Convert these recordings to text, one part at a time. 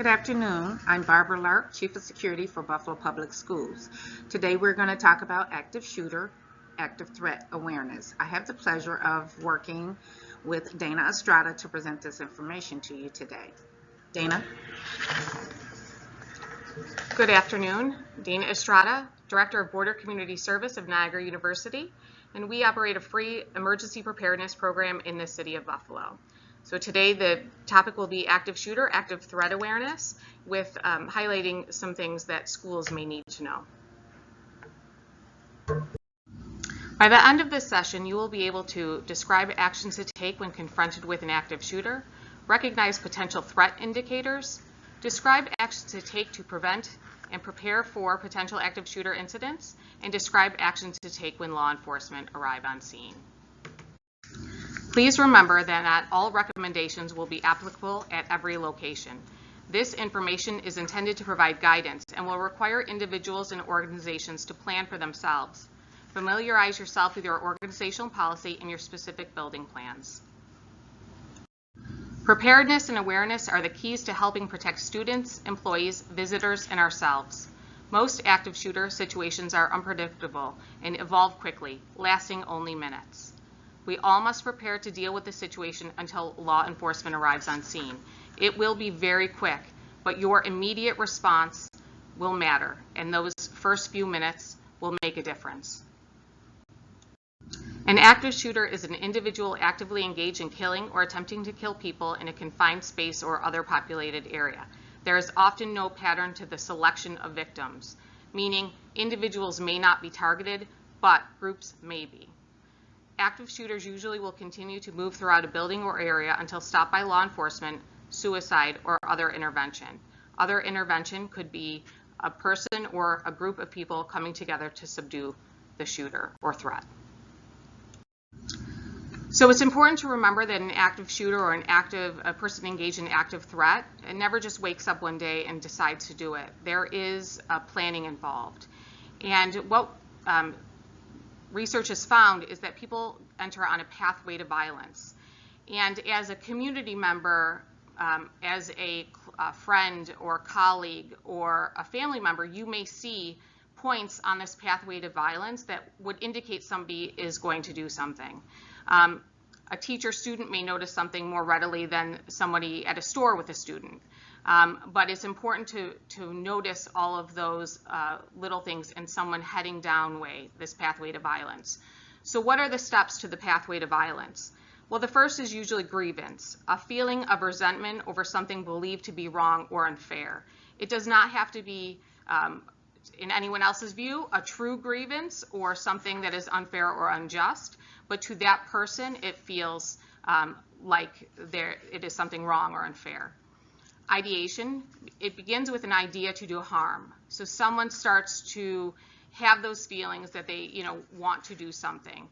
Good afternoon. I'm Barbara Lark, Chief of Security for Buffalo Public Schools. Today we're going to talk about active shooter, active threat awareness. I have the pleasure of working with Dana Estrada to present this information to you today. Dana? Good afternoon. Dana Estrada, Director of Border Community Service of Niagara University, and we operate a free emergency preparedness program in the city of Buffalo. So today the topic will be active shooter, active threat awareness, with highlighting some things that schools may need to know. By the end of this session, you will be able to describe actions to take when confronted with an active shooter, recognize potential threat indicators, describe actions to take to prevent and prepare for potential active shooter incidents, and describe actions to take when law enforcement arrive on scene. Please remember that not all recommendations will be applicable at every location. This information is intended to provide guidance and will require individuals and organizations to plan for themselves. Familiarize yourself with your organizational policy and your specific building plans. Preparedness and awareness are the keys to helping protect students, employees, visitors, and ourselves. Most active shooter situations are unpredictable and evolve quickly, lasting only minutes. We all must prepare to deal with the situation until law enforcement arrives on scene. It will be very quick, but your immediate response will matter, and those first few minutes will make a difference. An active shooter is an individual actively engaged in killing or attempting to kill people in a confined space or other populated area. There is often no pattern to the selection of victims, meaning individuals may not be targeted, but groups may be. Active shooters usually will continue to move throughout a building or area until stopped by law enforcement, suicide, or other intervention. Other intervention could be a person or a group of people coming together to subdue the shooter or threat. So it's important to remember that an active shooter or a person engaged in active threat never just wakes up one day and decides to do it. There is planning involved. And what research has found is that people enter on a pathway to violence. And as a community member, as a friend or colleague or a family member, you may see points on this pathway to violence that would indicate somebody is going to do something. A teacher-student may notice something more readily than somebody at a store with a student. But it's important to notice all of those little things in someone heading down this pathway to violence. So what are the steps to the pathway to violence? Well, the first is usually grievance, a feeling of resentment over something believed to be wrong or unfair. It does not have to be, in anyone else's view, a true grievance or something that is unfair or unjust, but to that person it feels like it is something wrong or unfair. Ideation, it begins with an idea to do harm. So someone starts to have those feelings that they want to do something.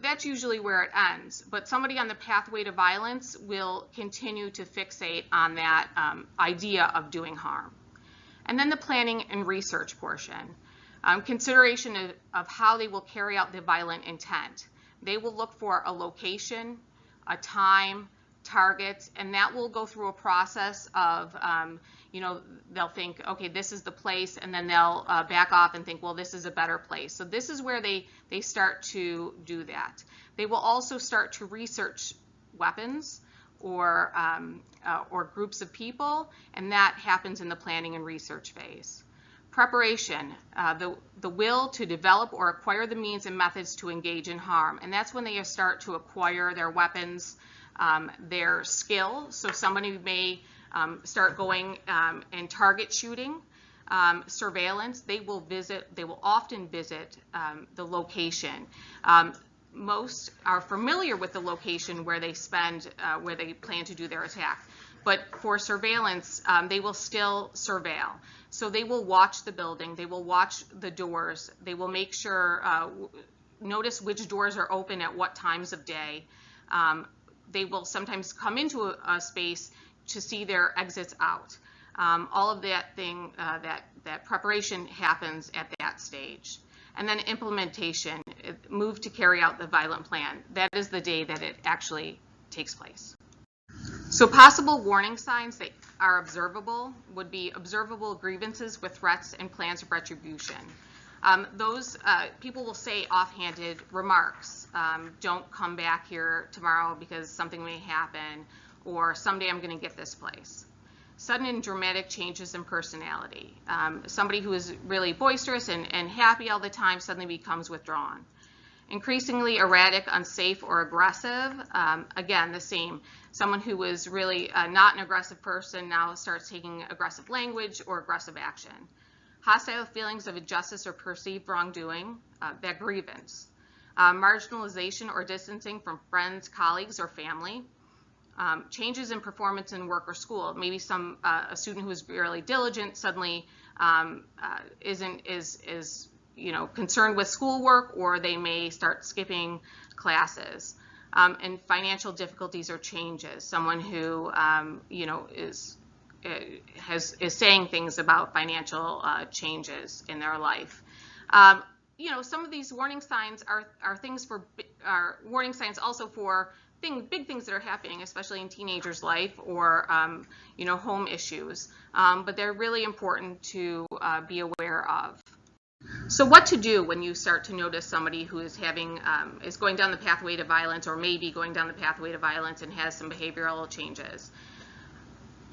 That's usually where it ends, but somebody on the pathway to violence will continue to fixate on that idea of doing harm. And then the planning and research portion. Consideration of how they will carry out the violent intent. They will look for a location, a time, targets, and that will go through a process of, they'll think, okay, this is the place, and then they'll back off and think, well, this is a better place. So this is where they start to do that. They will also start to research weapons or groups of people, and that happens in the planning and research phase. Preparation, the will to develop or acquire the means and methods to engage in harm, and that's when they start to acquire their weapons, their skill. So somebody may start going and target shooting, surveillance. They will often visit the location. Most are familiar with the location where they plan to do their attack. But for surveillance, they will still surveil. So they will watch the building, they will watch the doors, they will make sure, notice which doors are open at what times of day. They will sometimes come into a space to see their exits out. All of that that preparation happens at that stage. And then implementation, move to carry out the violent plan. That is the day that it actually takes place. So possible warning signs that are observable would be observable grievances with threats and plans of retribution. Those people will say offhanded remarks. Don't come back here tomorrow because something may happen, or someday I'm going to get this place. Sudden and dramatic changes in personality. Somebody who is really boisterous and happy all the time suddenly becomes withdrawn. Increasingly erratic, unsafe, or aggressive. Again, the same. Someone who was really not an aggressive person now starts taking aggressive language or aggressive action. Hostile feelings of injustice or perceived wrongdoing, that grievance. Marginalization or distancing from friends, colleagues, or family. Changes in performance in work or school. Maybe a student who is really diligent suddenly is concerned with schoolwork, or they may start skipping classes. And financial difficulties or changes. Someone who is saying things about financial changes in their life. Some of these warning signs are warning signs also for big things that are happening, especially in teenagers' life, or home issues. But they're really important to be aware of. So what to do when you start to notice somebody who is is going down the pathway to violence, or maybe going down the pathway to violence and has some behavioral changes?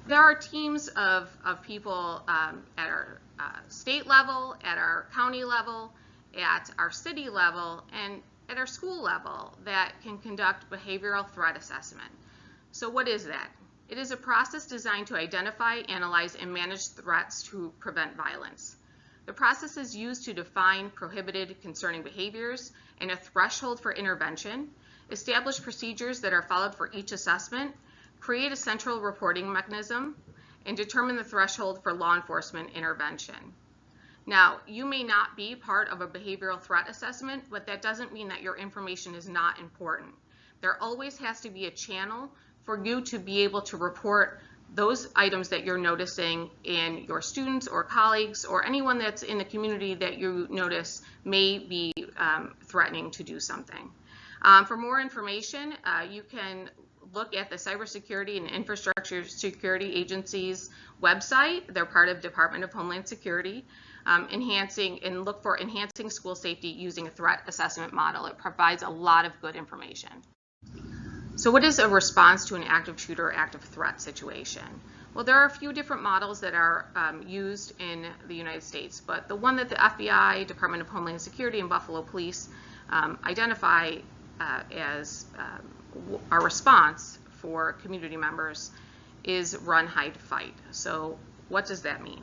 There are teams of people at our state level, at our county level, at our city level, and at our school level that can conduct behavioral threat assessment. So what is that? It is a process designed to identify, analyze, and manage threats to prevent violence. The process is used to define prohibited concerning behaviors and a threshold for intervention, establish procedures that are followed for each assessment, create a central reporting mechanism, and determine the threshold for law enforcement intervention. Now, you may not be part of a behavioral threat assessment, but that doesn't mean that your information is not important. There always has to be a channel for you to be able to report those items that you're noticing in your students or colleagues or anyone that's in the community that you notice may be threatening to do something. For more information, you can look at the Cybersecurity and Infrastructure Security Agency's website. They're part of Department of Homeland Security. Look for enhancing school safety using a threat assessment model. It provides a lot of good information. So what is a response to an active shooter or active threat situation? Well, there are a few different models that are used in the United States, but the one that the FBI, Department of Homeland Security, and Buffalo Police identify as our response for community members is run, hide, fight. So what does that mean?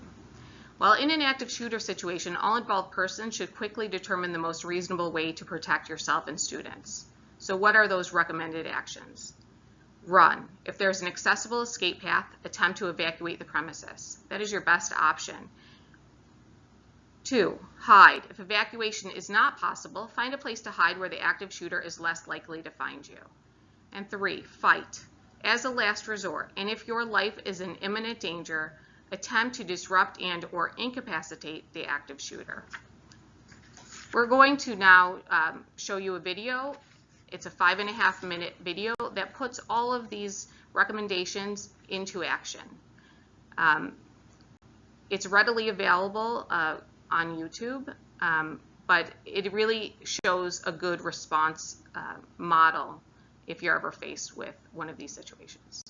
Well, in an active shooter situation, all involved persons should quickly determine the most reasonable way to protect yourself and students. So what are those recommended actions? Run. If there's an accessible escape path, attempt to evacuate the premises. That is your best option. 2, hide. If evacuation is not possible, find a place to hide where the active shooter is less likely to find you. And 3, fight. As a last resort, and if your life is in imminent danger, attempt to disrupt and or incapacitate the active shooter. We're going to now show you a video. It's a 5.5-minute video that puts all of these recommendations into action. It's readily available on YouTube, but it really shows a good response model if you're ever faced with one of these situations.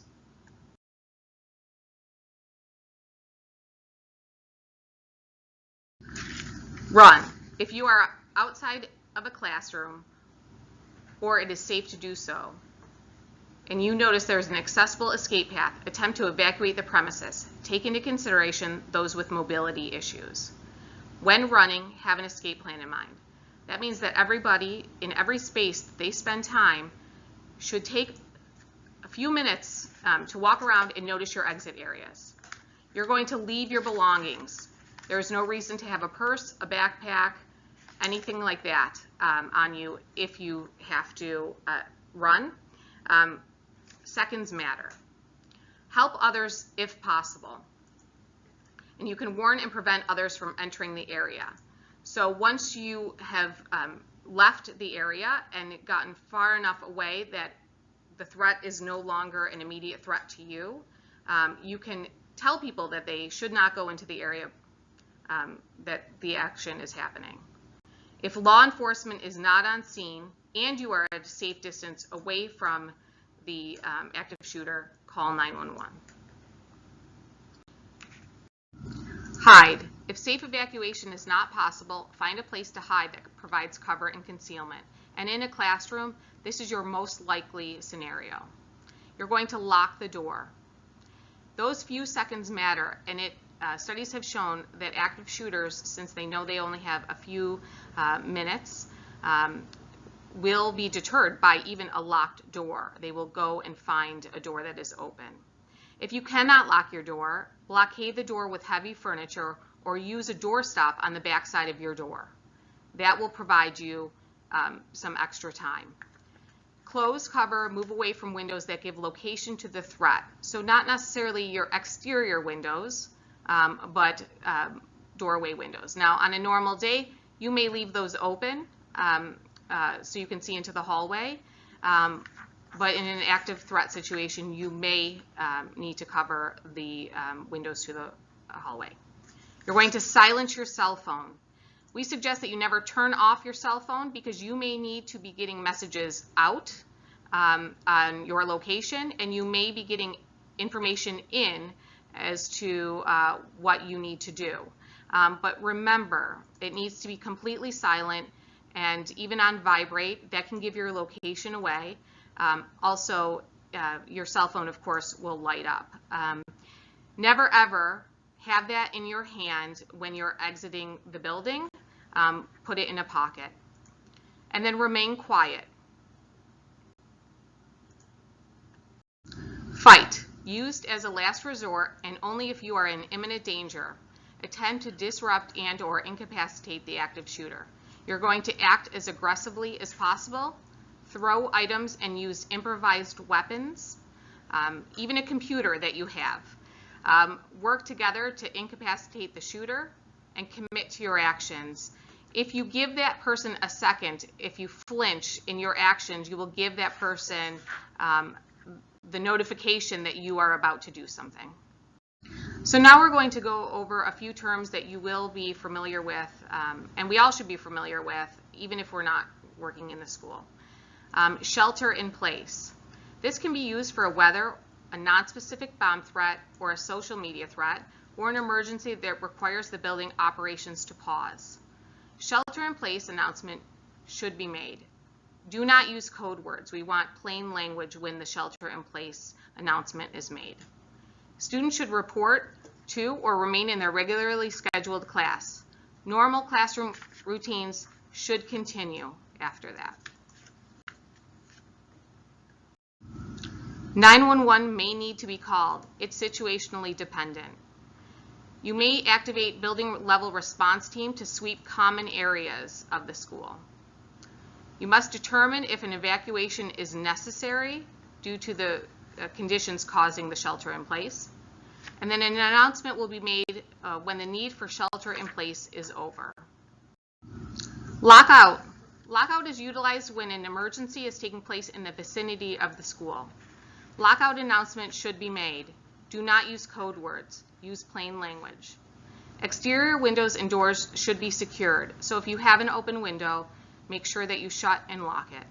Run. If you are outside of a classroom or it is safe to do so, and you notice there's an accessible escape path, attempt to evacuate the premises. Take into consideration those with mobility issues. When running, have an escape plan in mind. That means that everybody in every space that they spend time should take a few minutes to walk around and notice your exit areas. You're going to leave your belongings. There is no reason to have a purse, a backpack, anything like that on you if you have to run. Seconds matter. Help others if possible. And you can warn and prevent others from entering the area. So once you have left the area and gotten far enough away that the threat is no longer an immediate threat to you, you can tell people that they should not go into the area that the action is happening. If law enforcement is not on scene and you are at a safe distance away from the active shooter, call 911. Hide. If safe evacuation is not possible, find a place to hide that provides cover and concealment. And in a classroom, this is your most likely scenario. You're going to lock the door. Those few seconds matter, and studies have shown that active shooters, since they know they only have a few minutes, will be deterred by even a locked door. They will go and find a door that is open. If you cannot lock your door, blockade the door with heavy furniture or use a doorstop on the back side of your door. That will provide you some extra time. Close, cover, move away from windows that give location to the threat. So not necessarily your exterior windows, but doorway windows. Now, on a normal day, you may leave those open so you can see into the hallway. But in an active threat situation, you may need to cover the windows to the hallway. You're going to silence your cell phone. We suggest that you never turn off your cell phone because you may need to be getting messages out on your location, and you may be getting information in as to what you need to do. But remember, it needs to be completely silent, and even on vibrate, that can give your location away. Also, your cell phone, of course, will light up. Never ever have that in your hand when you're exiting the building. Put it in a pocket. And then remain quiet. Fight. Used as a last resort and only if you are in imminent danger. Attempt to disrupt and/or incapacitate the active shooter. You're going to act as aggressively as possible. Throw items and use improvised weapons, even a computer that you have. Work together to incapacitate the shooter and commit to your actions. If you give that person a second, if you flinch in your actions, you will give that person the notification that you are about to do something. So now we're going to go over a few terms that you will be familiar with, and we all should be familiar with, even if we're not working in the school. Shelter in place. This can be used for a weather, a non-specific bomb threat, or a social media threat, or an emergency that requires the building operations to pause. Shelter in place announcement should be made. Do not use code words. We want plain language when the shelter in place announcement is made. Students should report to or remain in their regularly scheduled class. Normal classroom routines should continue after that. 911 may need to be called. It's situationally dependent. You may activate building level response team to sweep common areas of the school. You must determine if an evacuation is necessary due to the conditions causing the shelter in place. And then an announcement will be made when the need for shelter in place is over. Lockout. Lockout is utilized when an emergency is taking place in the vicinity of the school. Lockout announcements should be made. Do not use code words. Use plain language. Exterior windows and doors should be secured. So if you have an open window, make sure that you shut and lock it.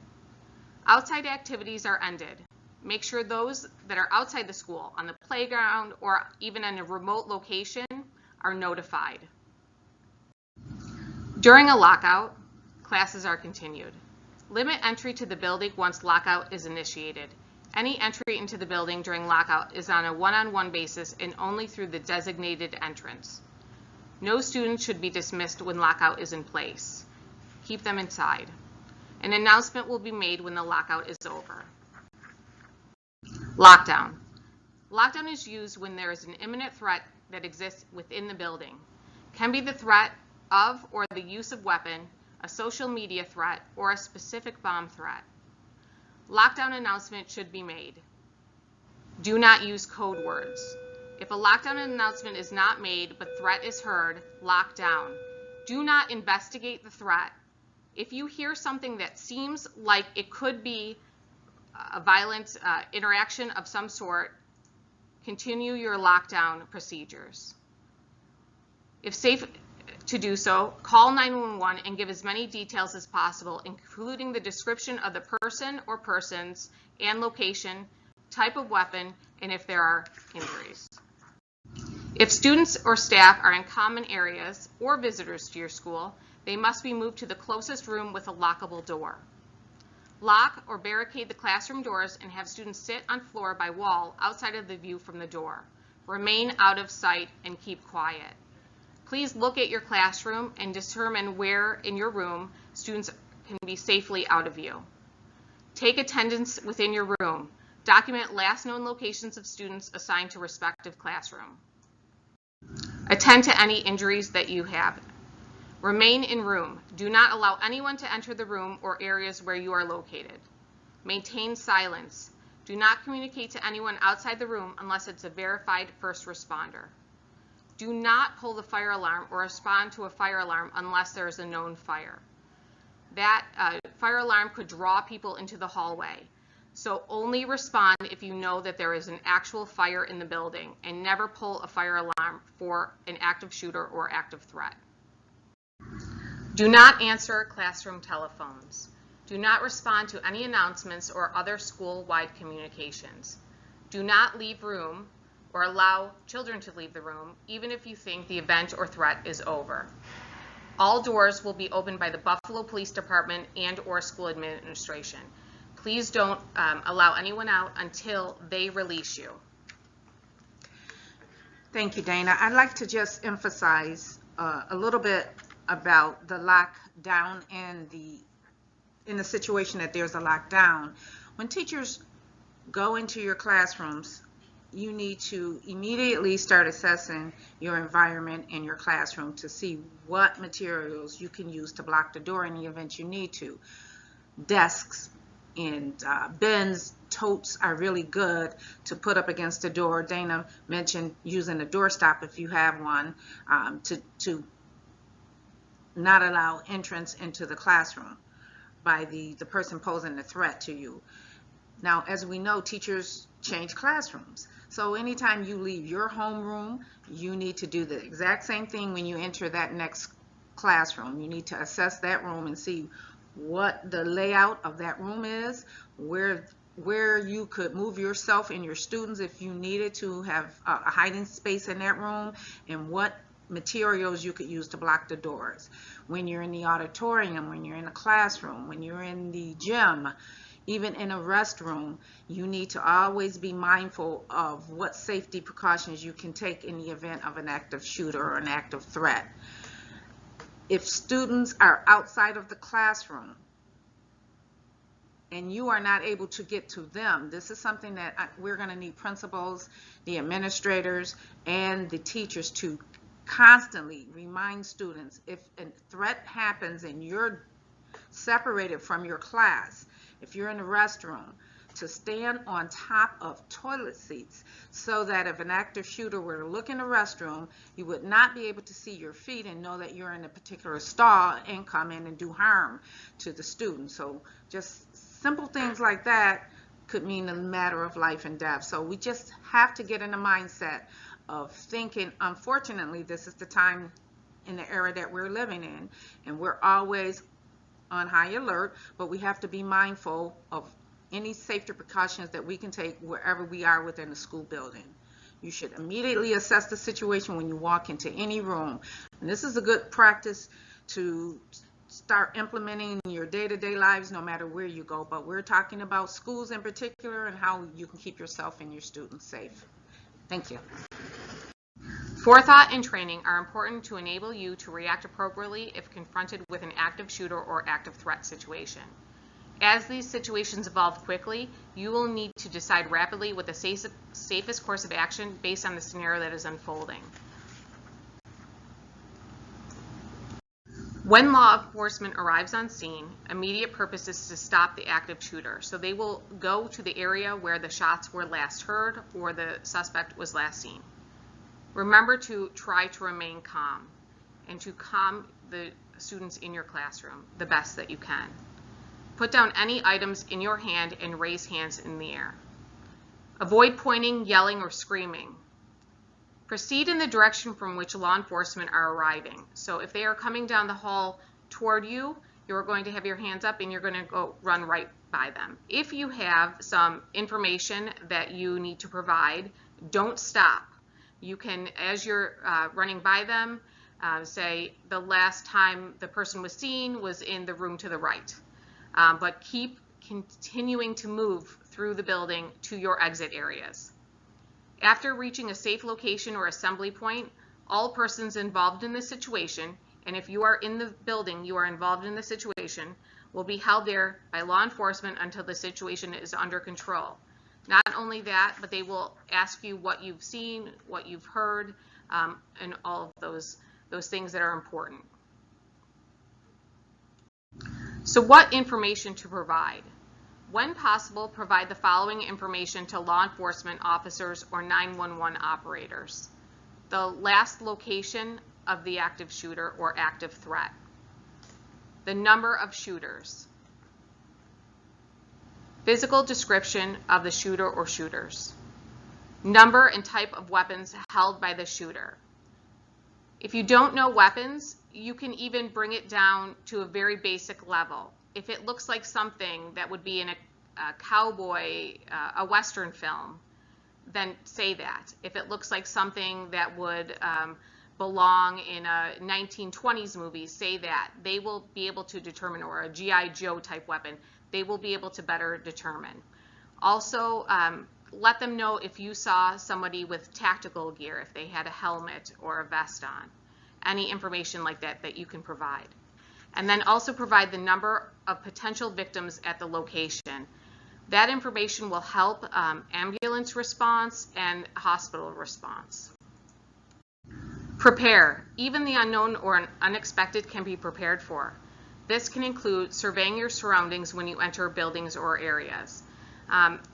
Outside activities are ended. Make sure those that are outside the school, on the playground, or even in a remote location, are notified. During a lockout, classes are continued. Limit entry to the building once lockout is initiated. Any entry into the building during lockout is on a one-on-one basis and only through the designated entrance. No students should be dismissed when lockout is in place. Keep them inside. An announcement will be made when the lockout is over. Lockdown. Lockdown is used when there is an imminent threat that exists within the building. Can be the threat of or the use of weapon, a social media threat, or a specific bomb threat. Lockdown announcement should be made. Do not use code words. If a lockdown announcement is not made but threat is heard, lock down. Do not investigate the threat. If you hear something that seems like it could be a violent interaction of some sort, continue your lockdown procedures. If safe to do so, call 911 and give as many details as possible, including the description of the person or persons and location, type of weapon, and if there are injuries. If students or staff are in common areas or visitors to your school, they must be moved to the closest room with a lockable door. Lock or barricade the classroom doors and have students sit on floor by wall outside of the view from the door. Remain out of sight and keep quiet. Please look at your classroom and determine where in your room students can be safely out of view. Take attendance within your room. Document last known locations of students assigned to respective classroom. Attend to any injuries that you have. Remain in room. Do not allow anyone to enter the room or areas where you are located. Maintain silence. Do not communicate to anyone outside the room unless it's a verified first responder. Do not pull the fire alarm or respond to a fire alarm unless there is a known fire. That fire alarm could draw people into the hallway. So only respond if you know that there is an actual fire in the building, and never pull a fire alarm for an active shooter or active threat. Do not answer classroom telephones. Do not respond to any announcements or other school-wide communications. Do not leave room or allow children to leave the room, even if you think the event or threat is over. All doors will be opened by the Buffalo Police Department and/or school administration. Please don't allow anyone out until they release you. Thank you, Dana. I'd like to just emphasize a little bit about the lockdown and in the situation that there's a lockdown. When teachers go into your classrooms, you need to immediately start assessing your environment in your classroom to see what materials you can use to block the door in the event you need to. Desks and bins, totes are really good to put up against the door. Dana mentioned using a doorstop if you have one, to not allow entrance into the classroom by the person posing the threat to you. Now, as we know, teachers change classrooms. So anytime you leave your homeroom, you need to do the exact same thing when you enter that next classroom. You need to assess that room and see what the layout of that room is, where you could move yourself and your students if you needed to have a hiding space in that room, and what materials you could use to block the doors. When you're in the auditorium, when you're in a classroom, when you're in the gym, even in a restroom, you need to always be mindful of what safety precautions you can take in the event of an active shooter or an active threat. If students are outside of the classroom and you are not able to get to them, this is something that we're going to need principals, the administrators, and the teachers to constantly remind students. If a threat happens and you're separated from your class, if you're in the restroom, to stand on top of toilet seats so that if an active shooter were to look in the restroom, you would not be able to see your feet and know that you're in a particular stall and come in and do harm to the student. So just simple things like that could mean a matter of life and death. So we just have to get in the mindset of thinking, unfortunately, this is the time in the era that we're living in, and we're always on high alert, but we have to be mindful of any safety precautions that we can take wherever we are within the school building. You should immediately assess the situation when you walk into any room. And this is a good practice to start implementing in your day-to-day lives no matter where you go, but we're talking about schools in particular and how you can keep yourself and your students safe. Thank you. Forethought and training are important to enable you to react appropriately if confronted with an active shooter or active threat situation. As these situations evolve quickly, you will need to decide rapidly what the safest course of action based on the scenario that is unfolding. When law enforcement arrives on scene, immediate purpose is to stop the active shooter. So they will go to the area where the shots were last heard or the suspect was last seen. Remember to try to remain calm and to calm the students in your classroom the best that you can. Put down any items in your hand and raise hands in the air. Avoid pointing, yelling, or screaming. Proceed in the direction from which law enforcement are arriving. So if they are coming down the hall toward you, you're going to have your hands up and you're going to go run right by them. If you have some information that you need to provide, don't stop. You can, as you're running by them, say the last time the person was seen was in the room to the right. But keep continuing to move through the building to your exit areas. After reaching a safe location or assembly point, all persons involved in the situation, and if you are in the building, you are involved in the situation, will be held there by law enforcement until the situation is under control. Not only that, but they will ask you what you've seen, what you've heard, and all of those things that are important. So what information to provide? When possible, provide the following information to law enforcement officers or 911 operators. The last location of the active shooter or active threat. The number of shooters. Physical description of the shooter or shooters. Number and type of weapons held by the shooter. If you don't know weapons, you can even bring it down to a very basic level. If it looks like something that would be in a cowboy, a Western film, then say that. If it looks like something that would belong in a 1920s movie, say that. They will be able to determine, or a G.I. Joe type weapon, they will be able to better determine. Also, let them know if you saw somebody with tactical gear, if they had a helmet or a vest on. Any information like that that you can provide. And then also provide the number of potential victims at the location. That information will help ambulance response and hospital response. Prepare. Even the unknown or unexpected can be prepared for. This can include surveying your surroundings when you enter buildings or areas.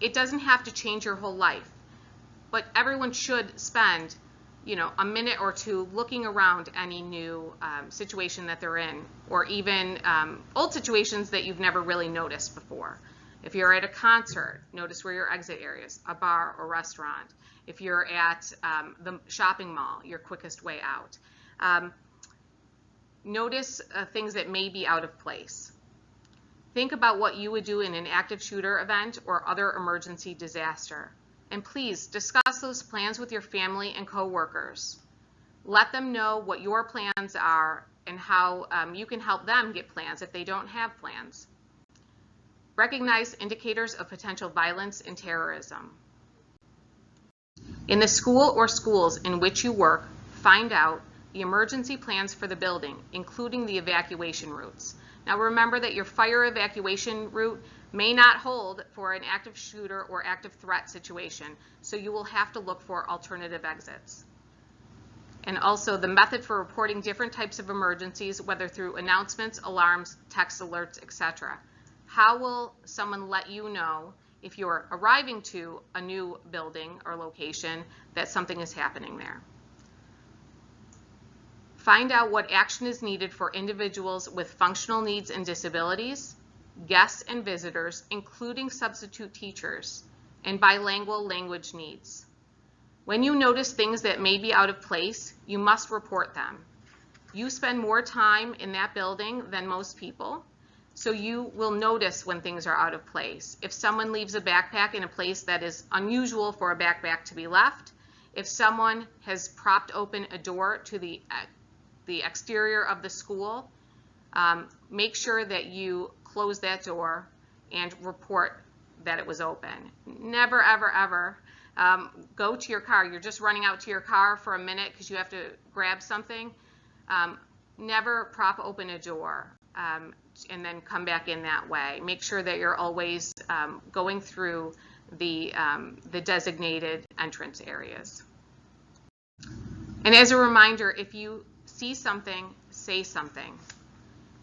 It doesn't have to change your whole life, but everyone should spend a minute or two looking around any new situation that they're in, or even old situations that you've never really noticed before. If you're at a concert, notice where your exit areas, a bar or restaurant. If you're at the shopping mall, your quickest way out. Notice things that may be out of place. Think about what you would do in an active shooter event or other emergency disaster. And please discuss those plans with your family and coworkers. Let them know what your plans are and how you can help them get plans if they don't have plans. Recognize indicators of potential violence and terrorism. In the school or schools in which you work, find out the emergency plans for the building, including the evacuation routes. Now remember that your fire evacuation route may not hold for an active shooter or active threat situation, so you will have to look for alternative exits. And also the method for reporting different types of emergencies, whether through announcements, alarms, text alerts, etc. How will someone let you know if you're arriving to a new building or location that something is happening there? Find out what action is needed for individuals with functional needs and disabilities, guests and visitors, including substitute teachers, and bilingual language needs. When you notice things that may be out of place, you must report them. You spend more time in that building than most people, so you will notice when things are out of place. If someone leaves a backpack in a place that is unusual for a backpack to be left, if someone has propped open a door to the exterior of the school, make sure that you close that door and report that it was open. Never, ever, ever go to your car. You're just running out to your car for a minute because you have to grab something. Never prop open a door and then come back in that way. Make sure that you're always going through the designated entrance areas. And as a reminder, if you see something, say something.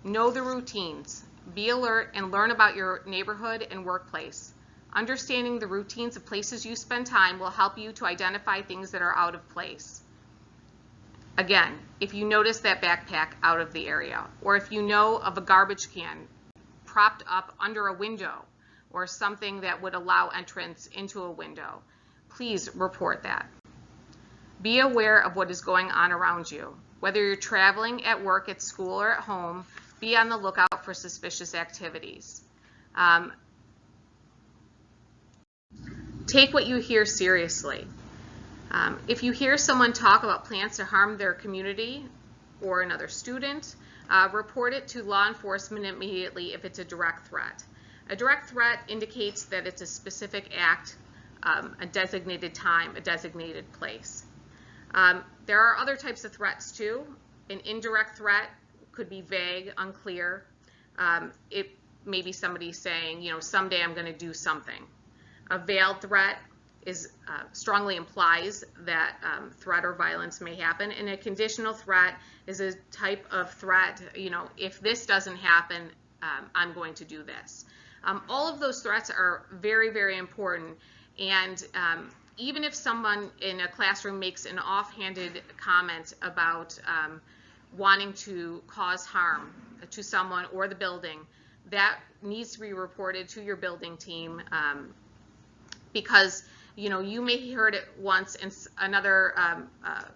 Know the routines. Be alert and learn about your neighborhood and workplace. Understanding the routines of places you spend time will help you to identify things that are out of place. Again, if you notice that backpack out of the area, or if you know of a garbage can propped up under a window or something that would allow entrance into a window, please report that. Be aware of what is going on around you. Whether you're traveling, at work, at school, or at home, be on the lookout for suspicious activities. Take what you hear seriously. If you hear someone talk about plans to harm their community or another student, report it to law enforcement immediately if it's a direct threat. A direct threat indicates that it's a specific act, a designated time, a designated place. There are other types of threats too. An indirect threat could be vague, unclear. It may be somebody saying, you know, someday I'm going to do something. A veiled threat is strongly implies that threat or violence may happen, and a conditional threat is a type of threat, you know, if this doesn't happen, I'm going to do this. All of those threats are very, very important, and even if someone in a classroom makes an offhanded comment about wanting to cause harm to someone or the building, that needs to be reported to your building team, because you know, you may have heard it once and another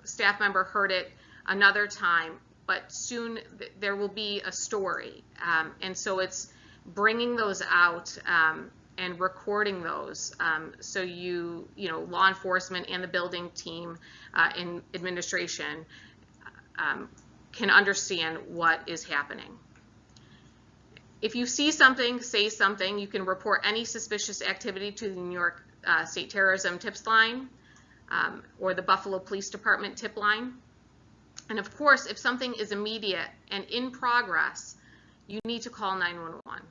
staff member heard it another time, but soon there will be a story. And so it's bringing those out and recording those, so you know, law enforcement and the building team in administration can understand what is happening. If you see something, say something. You can report any suspicious activity to the New York State Terrorism Tips Line or the Buffalo Police Department tip line. And of course, if something is immediate and in progress, you need to call 911.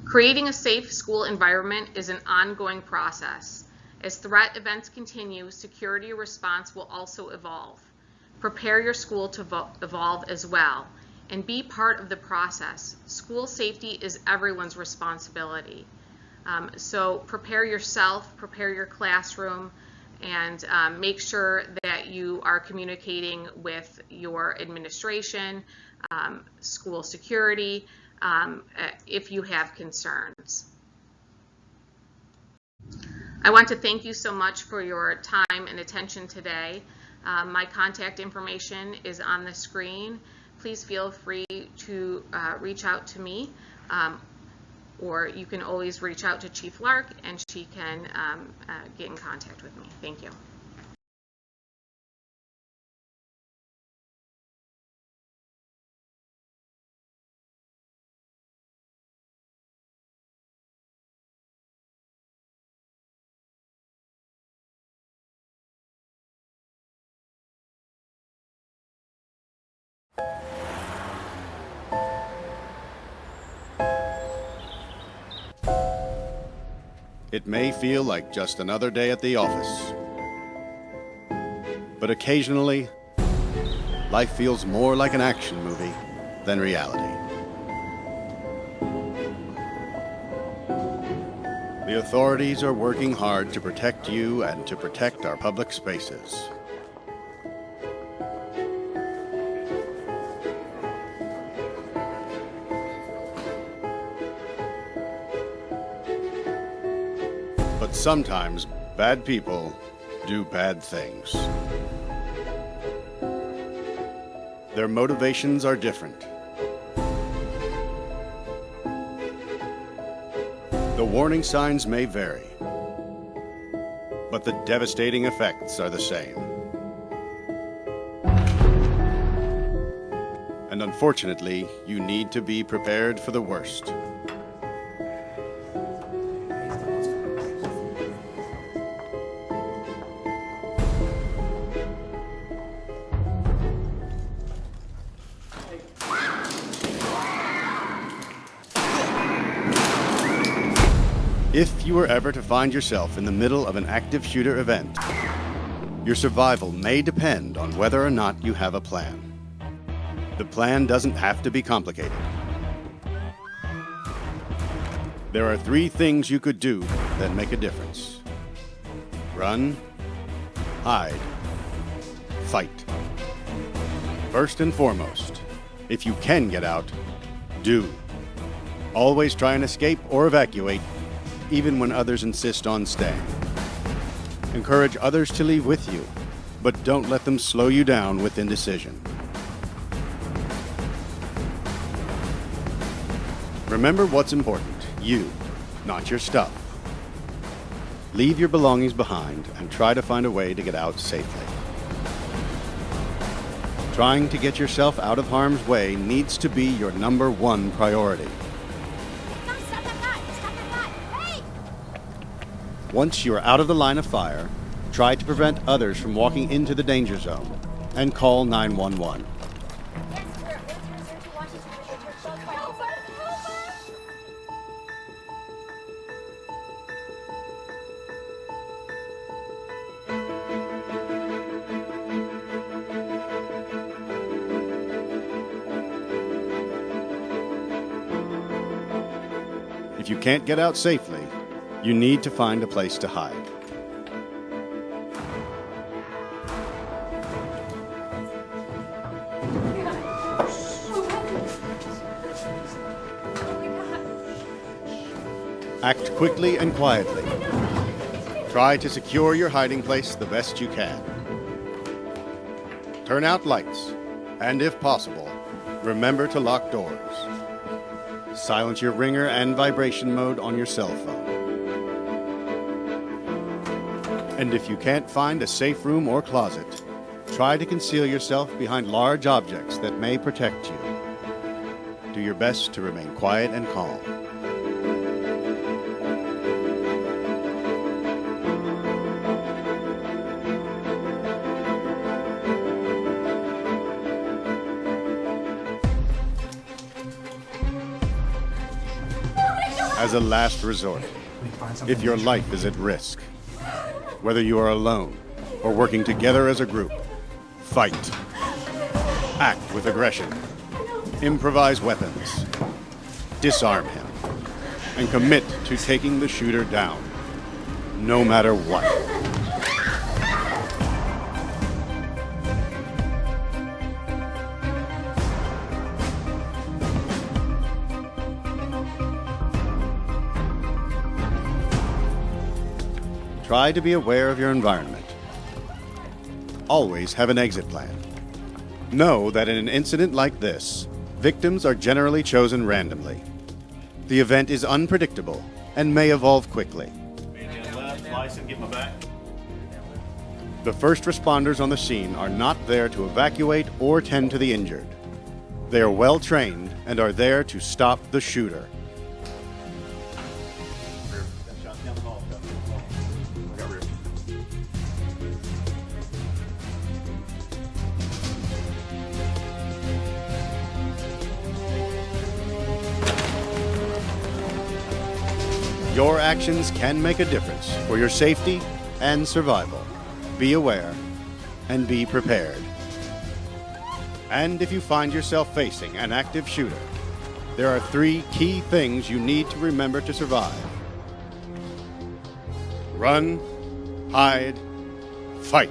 Creating a safe school environment is an ongoing process. As threat events continue, security response will also evolve. Prepare your school to evolve as well, and be part of the process. School safety is everyone's responsibility. So prepare yourself, prepare your classroom, and make sure that you are communicating with your administration, school security, if you have concerns. I want to thank you so much for your time and attention today. My contact information is on the screen. Please feel free to reach out to me, or you can always reach out to Chief Lark and she can get in contact with me. Thank you. It may feel like just another day at the office, but occasionally, life feels more like an action movie than reality. The authorities are working hard to protect you and to protect our public spaces. But sometimes bad people do bad things. Their motivations are different. The warning signs may vary, but the devastating effects are the same. And unfortunately, you need to be prepared for the worst. If you were ever to find yourself in the middle of an active shooter event, your survival may depend on whether or not you have a plan. The plan doesn't have to be complicated. There are 3 things you could do that make a difference: run, hide, fight. First and foremost, if you can get out, do. Always try and escape or evacuate, even when others insist on staying. Encourage others to leave with you, but don't let them slow you down with indecision. Remember what's important, you, not your stuff. Leave your belongings behind and try to find a way to get out safely. Trying to get yourself out of harm's way needs to be your #1 priority. Once you are out of the line of fire, try to prevent others from walking into the danger zone and call 911. If you can't get out safely, you need to find a place to hide. Act quickly and quietly. Try to secure your hiding place the best you can. Turn out lights, and if possible, remember to lock doors. Silence your ringer and vibration mode on your cell phone. And if you can't find a safe room or closet, try to conceal yourself behind large objects that may protect you. Do your best to remain quiet and calm. As a last resort, if your life is at risk, whether you are alone or working together as a group, fight. Act with aggression. Improvise weapons. Disarm him. And commit to taking the shooter down, no matter what. Try to be aware of your environment. Always have an exit plan. Know that in an incident like this, victims are generally chosen randomly. The event is unpredictable and may evolve quickly. The first responders on the scene are not there to evacuate or tend to the injured. They are well trained and are there to stop the shooter. Your actions can make a difference for your safety and survival. Be aware and be prepared. And if you find yourself facing an active shooter, there are 3 key things you need to remember to survive. Run, hide, fight.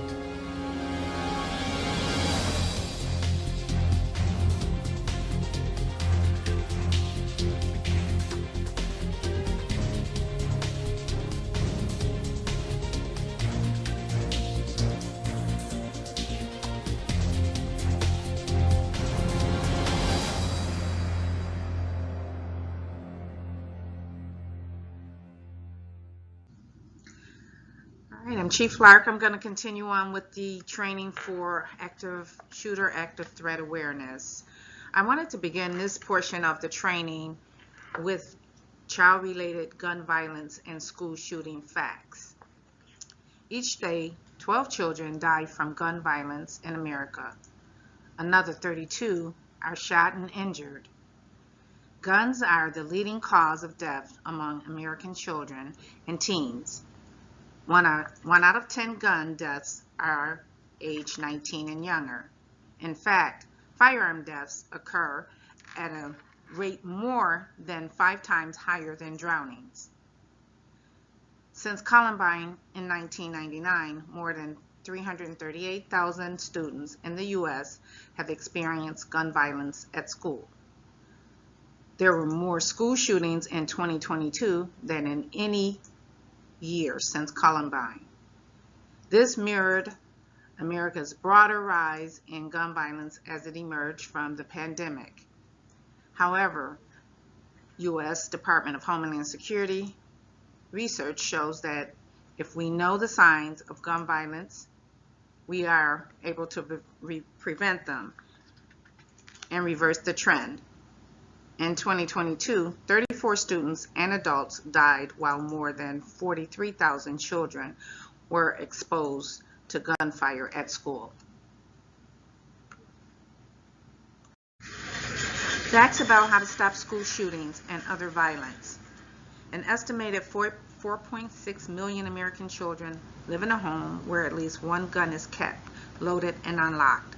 All right, I'm Chief Lark. I'm going to continue on with the training for active shooter, active threat awareness. I wanted to begin this portion of the training with child-related gun violence and school shooting facts. Each day, 12 children die from gun violence in America. Another 32 are shot and injured. Guns are the leading cause of death among American children and teens. One out of 10 gun deaths are age 19 and younger. In fact, firearm deaths occur at a rate more than 5 times higher than drownings. Since Columbine in 1999, more than 338,000 students in the U.S. have experienced gun violence at school. There were more school shootings in 2022 than in any year since Columbine. This mirrored America's broader rise in gun violence as it emerged from the pandemic. However, U.S. Department of Homeland Security research shows that if we know the signs of gun violence, we are able to prevent them and reverse the trend. In 2022, 34 students and adults died, while more than 43,000 children were exposed to gunfire at school. Facts about how to stop school shootings and other violence. An estimated 4.6 million American children live in a home where at least one gun is kept, loaded, and unlocked.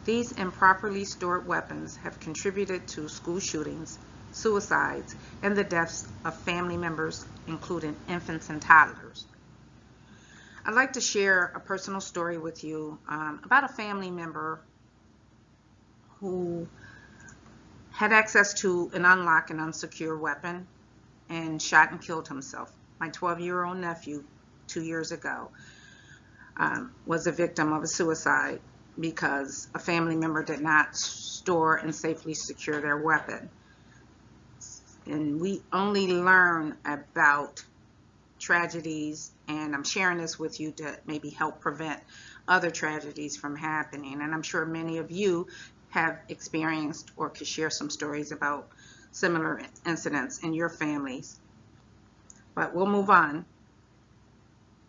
These improperly stored weapons have contributed to school shootings, suicides, and the deaths of family members, including infants and toddlers. I'd like to share a personal story with you about a family member who had access to an unlocked and unsecure weapon and shot and killed himself. My 12-year-old nephew, 2 years ago, was a victim of a suicide because a family member did not store and safely secure their weapon. And we only learn about tragedies, and I'm sharing this with you to maybe help prevent other tragedies from happening. And I'm sure many of you have experienced or could share some stories about similar incidents in your families. But we'll move on.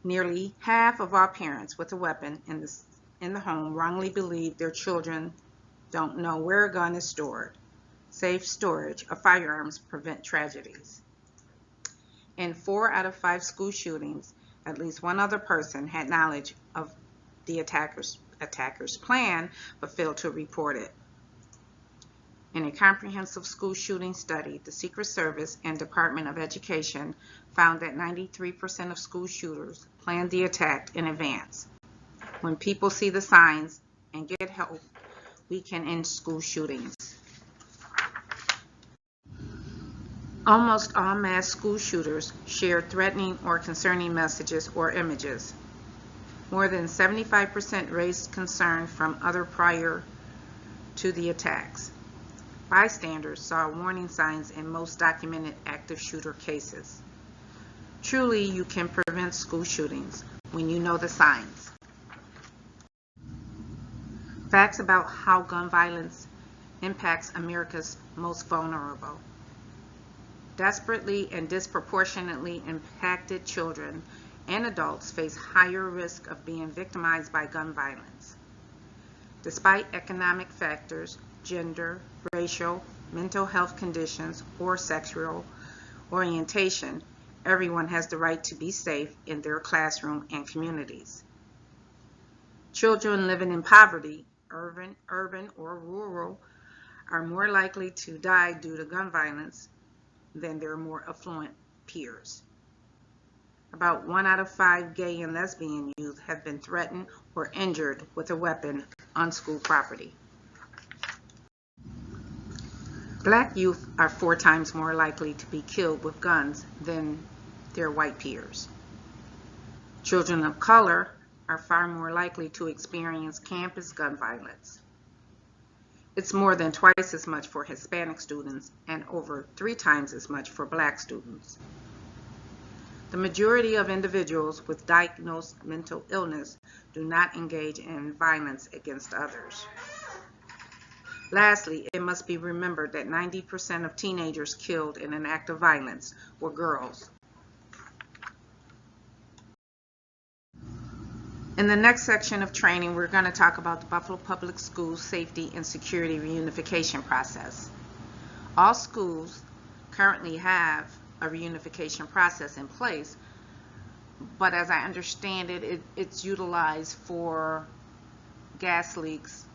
Nearly half of all parents with a weapon in the home wrongly believe their children don't know where a gun is stored. Safe storage of firearms prevent tragedies. In 4 out of 5 school shootings, at least one other person had knowledge of the attacker's plan but failed to report it. In a comprehensive school shooting study, the Secret Service and Department of Education found that 93% of school shooters planned the attack in advance. When people see the signs and get help, we can end school shootings. Almost all mass school shooters share threatening or concerning messages or images. More than 75% raised concern from others prior to the attacks. Bystanders saw warning signs in most documented active shooter cases. Truly, you can prevent school shootings when you know the signs. Facts about how gun violence impacts America's most vulnerable. Desperately and disproportionately impacted children and adults face higher risk of being victimized by gun violence. Despite economic factors, gender, racial, mental health conditions, or sexual orientation, everyone has the right to be safe in their classroom and communities. Children living in poverty, urban or rural, are more likely to die due to gun violence than their more affluent peers. About 1 out of 5 gay and lesbian youth have been threatened or injured with a weapon on school property. Black youth are 4 times more likely to be killed with guns than their white peers. Children of color are far more likely to experience campus gun violence. It's more than twice as much for Hispanic students and over 3 times as much for Black students. The majority of individuals with diagnosed mental illness do not engage in violence against others. Lastly, it must be remembered that 90% of teenagers killed in an act of violence were girls. In the next section of training, we're going to talk about the Buffalo Public Schools Safety and Security Reunification process. All schools currently have a reunification process in place, but as I understand it, it's utilized for gas leaks,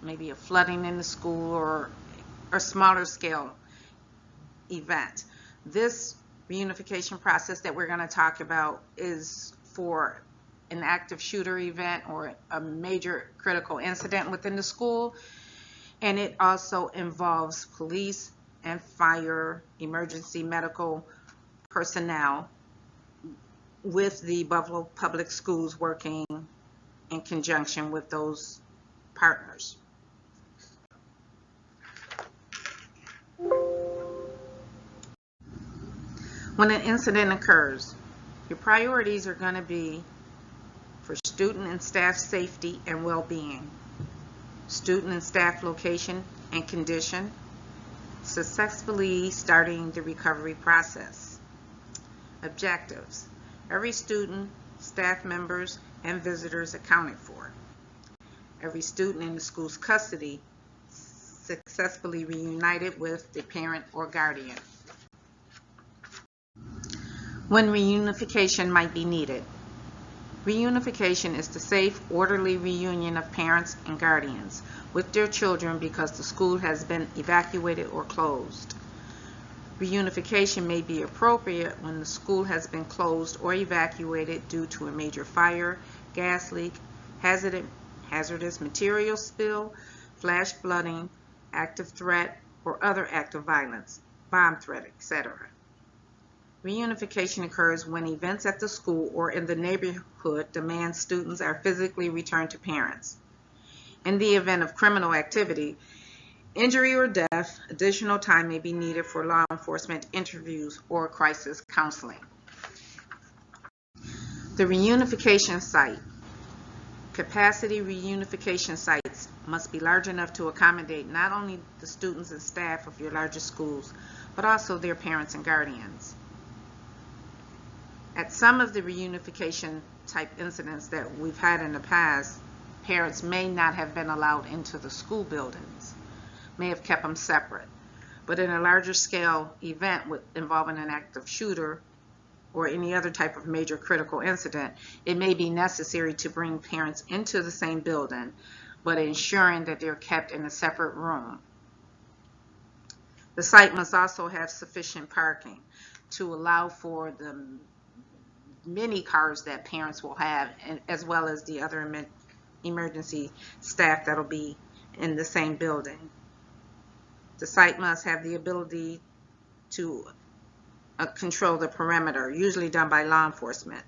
maybe a flooding in the school, or a smaller scale event. This reunification process that we're going to talk about is for an active shooter event or a major critical incident within the school, and it also involves police and fire emergency medical personnel with the Buffalo Public Schools working in conjunction with those partners. When an incident occurs, your priorities are going to be for student and staff safety and well-being, student and staff location and condition, successfully starting the recovery process. Objectives: every student, staff members, and visitors accounted for. Every student in the school's custody successfully reunited with the parent or guardian. When reunification might be needed. Reunification is the safe, orderly reunion of parents and guardians with their children because the school has been evacuated or closed. Reunification may be appropriate when the school has been closed or evacuated due to a major fire, gas leak, hazardous material spill, flash flooding, active threat, or other act of violence, bomb threat, etc. Reunification occurs when events at the school or in the neighborhood demand students are physically returned to parents. In the event of criminal activity, injury or death, additional time may be needed for law enforcement interviews or crisis counseling. The reunification site. Capacity reunification sites must be large enough to accommodate not only the students and staff of your largest schools, but also their parents and guardians. At some of the reunification type incidents that we've had in the past, parents may not have been allowed into the school buildings, may have kept them separate. But in a larger scale event involving an active shooter or any other type of major critical incident, it may be necessary to bring parents into the same building, but ensuring that they're kept in a separate room. The site must also have sufficient parking to allow for the many cars that parents will have, as well as the other emergency staff that'll be in the same building. The site must have the ability to control the perimeter, usually done by law enforcement.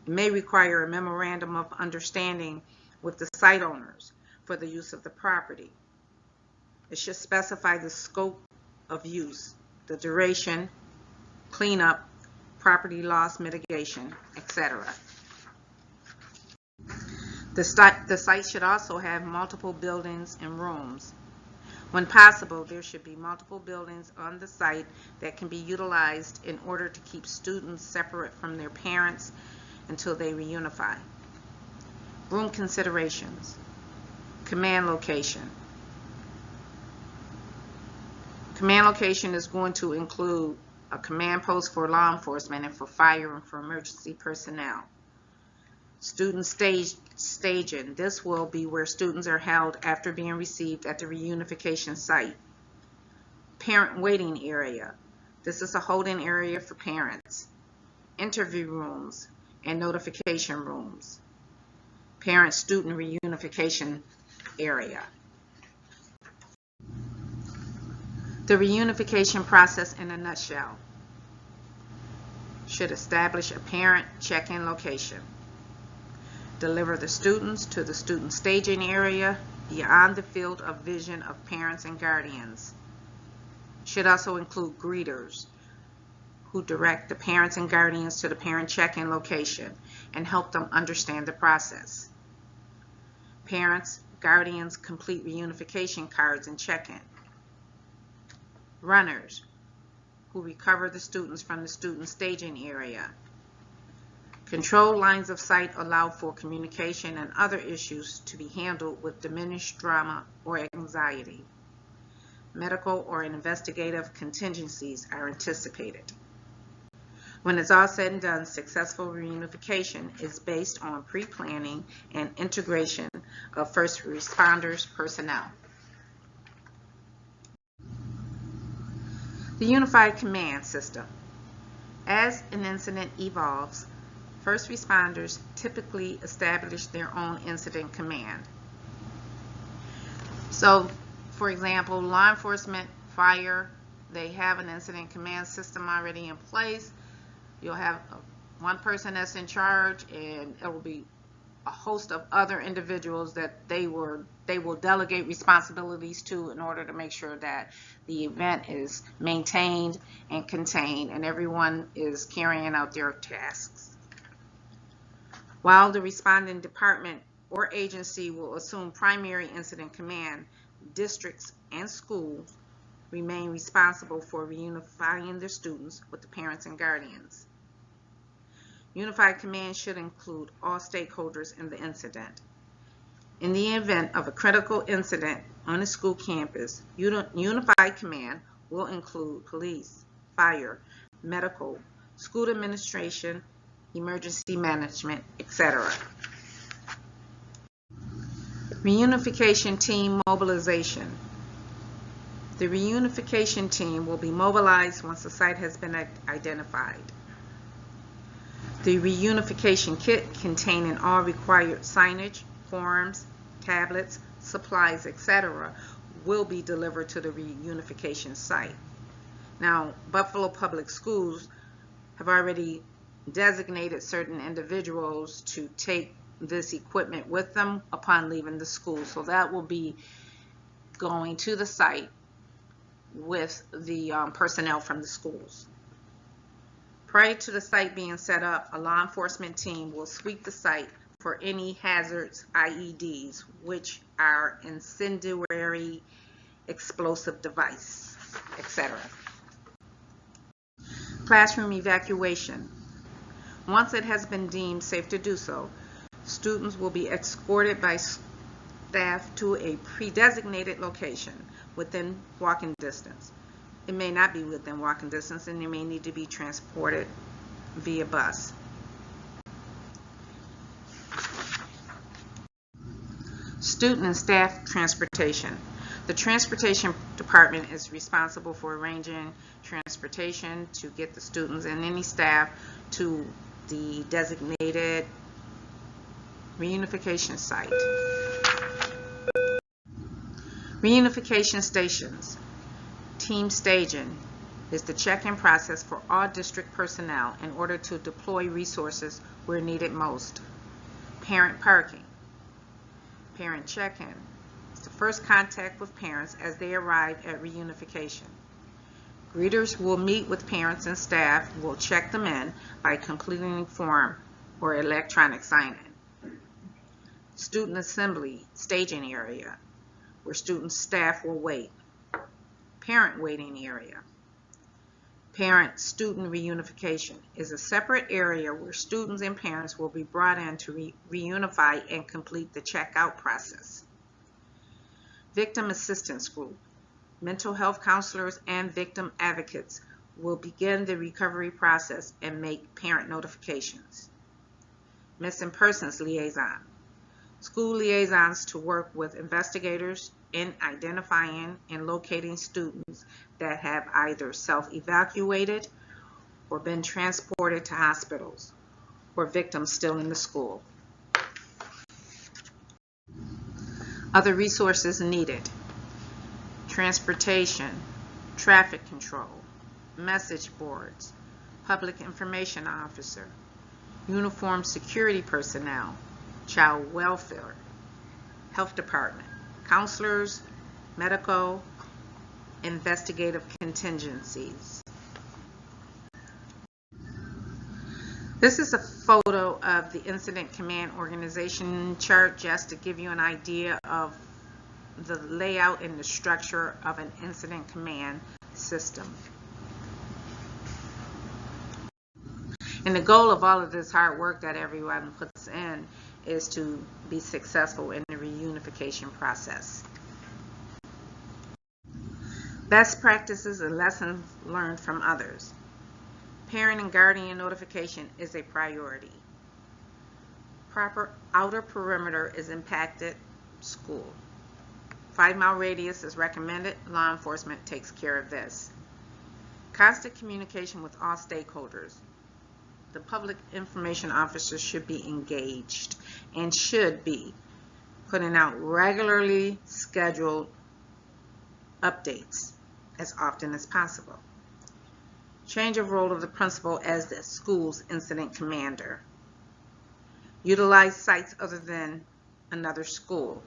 It may require a memorandum of understanding with the site owners for the use of the property. It should specify the scope of use, the duration, cleanup, property loss mitigation, etc. The site should also have multiple buildings and rooms. When possible, there should be multiple buildings on the site that can be utilized in order to keep students separate from their parents until they reunify. Room considerations. Command location. Command location is going to include a command post for law enforcement and for fire and for emergency personnel. Student staging. This will be where students are held after being received at the reunification site. Parent waiting area. This is a holding area for parents. Interview rooms and notification rooms. Parent-student reunification area. The reunification process in a nutshell. Should establish a parent check-in location. Deliver the students to the student staging area beyond the field of vision of parents and guardians. Should also include greeters who direct the parents and guardians to the parent check-in location and help them understand the process. Parents, guardians complete reunification cards and check-in. Runners who recover the students from the student staging area. Control lines of sight allow for communication and other issues to be handled with diminished drama or anxiety. Medical or investigative contingencies are anticipated. When it's all said and done, successful reunification is based on pre-planning and integration of first responders personnel. The Unified Command System. As an incident evolves, first responders typically establish their own incident command. So, for example, law enforcement, fire, they have an incident command system already in place. You'll have one person that's in charge, and it will be a host of other individuals that they will delegate responsibilities to in order to make sure that the event is maintained and contained and everyone is carrying out their tasks. While the responding department or agency will assume primary incident command, districts and schools remain responsible for reunifying their students with the parents and guardians. Unified command should include all stakeholders in the incident. In the event of a critical incident on a school campus, unified command will include police, fire, medical, school administration, emergency management, etc. Reunification team mobilization. The reunification team will be mobilized once the site has been identified. The reunification kit containing all required signage, forms, tablets, supplies, etc. will be delivered to the reunification site. Now, Buffalo Public Schools have already designated certain individuals to take this equipment with them upon leaving the school. So that will be going to the site with the personnel from the schools. Prior to the site being set up, a law enforcement team will sweep the site for any hazards, IEDs, which are incendiary explosive device, etc. Classroom evacuation. Once it has been deemed safe to do so, students will be escorted by staff to a pre-designated location within walking distance. It may not be within walking distance, and they may need to be transported via bus. Student and staff transportation. The transportation department is responsible for arranging transportation to get the students and any staff to the designated reunification site. Reunification stations. Team staging is the check-in process for all district personnel in order to deploy resources where needed most. Parent parking. Parent check-in is the first contact with parents as they arrive at reunification. Greeters will meet with parents and staff who will check them in by completing a form or electronic sign-in. Student assembly staging area, where student staff will wait. Parent waiting area. Parent-student reunification is a separate area where students and parents will be brought in to reunify and complete the checkout process. Victim assistance group. Mental health counselors and victim advocates will begin the recovery process and make parent notifications. Missing persons liaison. School liaisons to work with investigators in identifying and locating students that have either self-evacuated or been transported to hospitals, or victims still in the school. Other resources needed: transportation, traffic control, message boards, public information officer, uniformed security personnel, child welfare, health department, counselors, medical, investigative contingencies. This is a photo of the incident command organization chart just to give you an idea of the layout and the structure of an incident command system. And the goal of all of this hard work that everyone puts in is to be successful in the reunification process. Best practices and lessons learned from others. Parent and guardian notification is a priority. Proper outer perimeter is impacted school. 5-mile radius is recommended. Law enforcement takes care of this. Constant communication with all stakeholders. The public information officer should be engaged and should be putting out regularly scheduled updates as often as possible. Change of role of the principal as the school's incident commander. Utilize sites other than another school.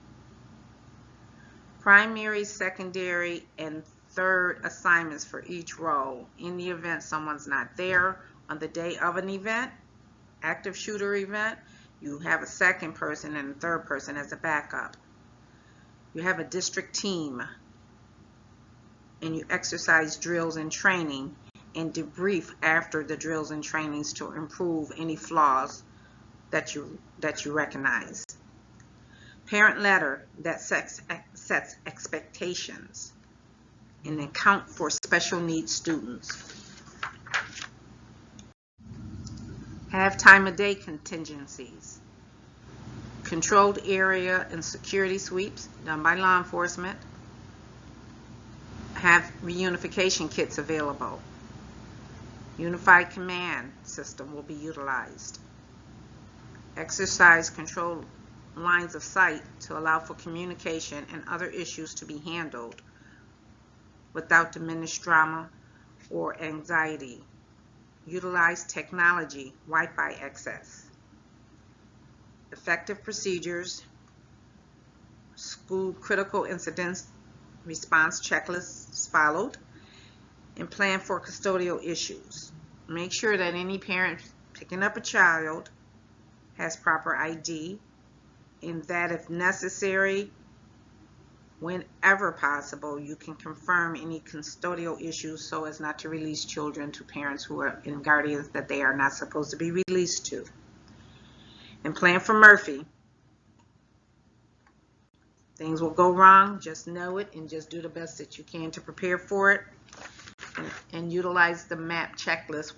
Primary, secondary, and third assignments for each role. In the event someone's not there on the day of an event, active shooter event, you have a second person and a third person as a backup. You have a district team, and you exercise drills and training and debrief after the drills and trainings to improve any flaws that you recognize. Parent letter that sets expectations and account for special needs students. Have time of day contingencies. Controlled area and security sweeps done by law enforcement. Have reunification kits available. Unified command system will be utilized. Exercise control lines of sight to allow for communication and other issues to be handled without diminished drama or anxiety. Utilize technology, Wi-Fi access. Effective procedures, school critical incidents response checklists followed, and plan for custodial issues. Make sure that any parent picking up a child has proper ID, and that if necessary, whenever possible, you can confirm any custodial issues so as not to release children to parents who are in guardians that they are not supposed to be released to. And plan for Murphy. Things will go wrong, just know it and just do the best that you can to prepare for it. And utilize the MAP checklist,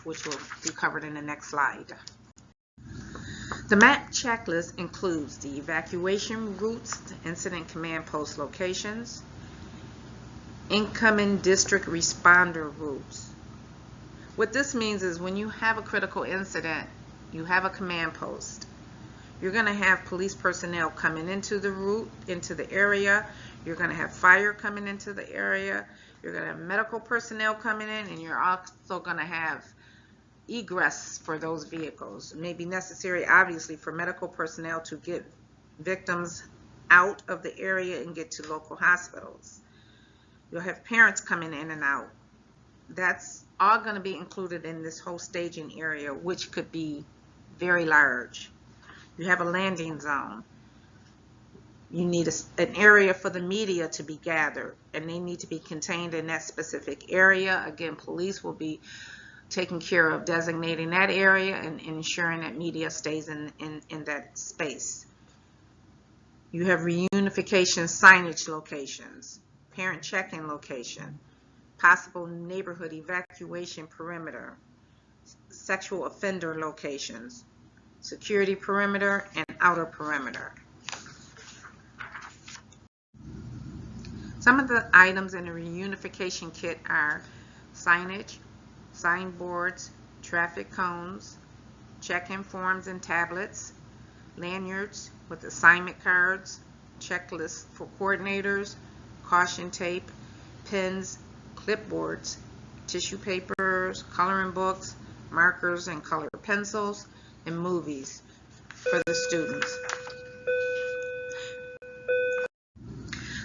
which will be covered in the next slide. The MAP checklist includes the evacuation routes, the incident command post locations, incoming district responder routes. What this means is when you have a critical incident, you have a command post. You're going to have police personnel coming into the route, into the area. You're going to have fire coming into the area. You're going to have medical personnel coming in, and you're also going to have egress for those vehicles. It may be necessary, obviously, for medical personnel to get victims out of the area and get to local hospitals. You'll have parents coming in and out. That's all going to be included in this whole staging area, which could be very large. You have a landing zone. You need an area for the media to be gathered, and they need to be contained in that specific area. Again, police will be taking care of designating that area and ensuring that media stays in that space. You have reunification signage locations, parent check-in location, possible neighborhood evacuation perimeter, sexual offender locations, security perimeter, and outer perimeter. Some of the items in the reunification kit are signage, signboards, traffic cones, check-in forms and tablets, lanyards with assignment cards, checklists for coordinators, caution tape, pens, clipboards, tissue papers, coloring books, markers and colored pencils, and movies for the students.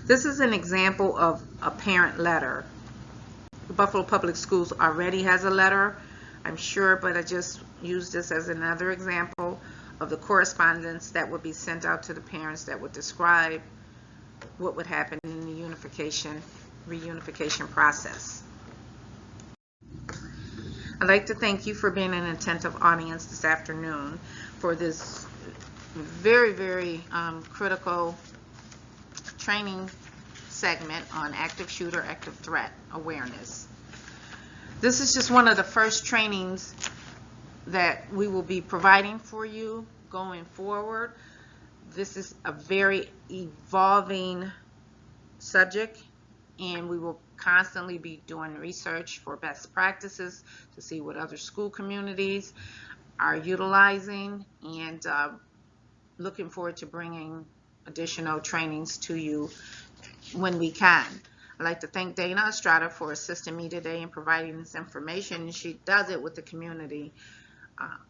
This is an example of a parent letter. The Buffalo Public Schools already has a letter, I'm sure, but I just use this as another example of the correspondence that would be sent out to the parents that would describe what would happen in the reunification process. I'd like to thank you for being an attentive audience this afternoon for this very, very critical training segment on active shooter, active threat awareness. This is just one of the first trainings that we will be providing for you going forward. This is a very evolving subject, and we will constantly be doing research for best practices to see what other school communities are utilizing, and looking forward to bringing additional trainings to you when we can. I'd like to thank Dana Estrada for assisting me today in providing this information. She does it with the community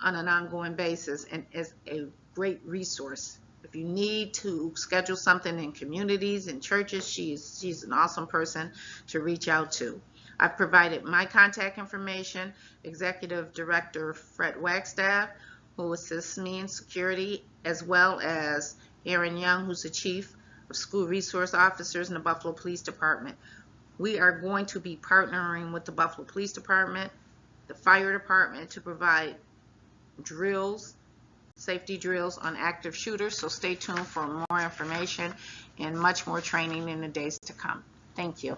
on an ongoing basis and is a great resource. If you need to schedule something in communities and churches, she's an awesome person to reach out to. I've provided my contact information, Executive Director Fred Wagstaff, who assists me in security, as well as Aaron Young, who's the Chief of School Resource Officers in the Buffalo Police Department. We are going to be partnering with the Buffalo Police Department, the Fire Department, to provide drills, safety drills on active shooters, so stay tuned for more information and much more training in the days to come. Thank you.